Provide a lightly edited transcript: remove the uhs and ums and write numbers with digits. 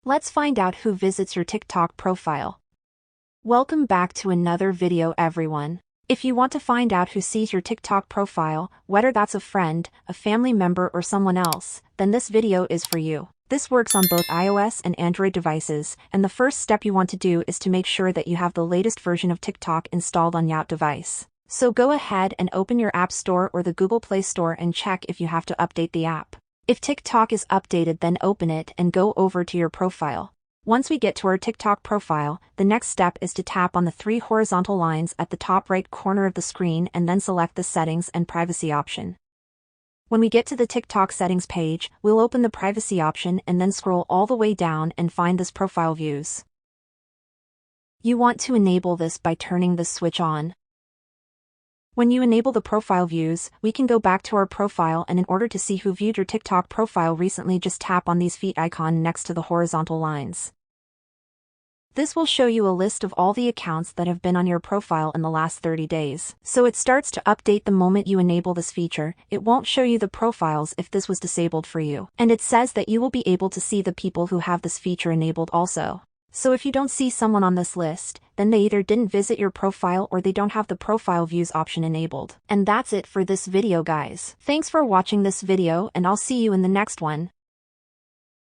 Let's find out who visits your TikTok profile. Welcome back to another video, everyone. If you want to find out who sees your TikTok profile, whether that's a friend, a family member, or someone else, then this video is for you. This works on both iOS and Android devices, and the first step you want to do is to make sure that you have the latest version of TikTok installed on your device. So go ahead and open your App Store or the Google Play Store and check if you have to update the app. If TikTok is updated, then open it and go over to your profile. Once we get to our TikTok profile, the next step is to tap on the three horizontal lines at the top right corner of the screen and then select the Settings and Privacy option. When we get to the TikTok settings page, we'll open the privacy option and then scroll all the way down and find this profile views. You want to enable this by turning this switch on. When you enable the profile views, we can go back to our profile, and in order to see who viewed your TikTok profile recently, just tap on these feet icon next to the horizontal lines. This will show you a list of all the accounts that have been on your profile in the last 30 days. So it starts to update the moment you enable this feature. It won't show you the profiles if this was disabled for you. And it says that you will be able to see the people who have this feature enabled also. So if you don't see someone on this list, then they either didn't visit your profile or they don't have the profile views option enabled. And that's it for this video, guys. Thanks for watching this video, and I'll see you in the next one.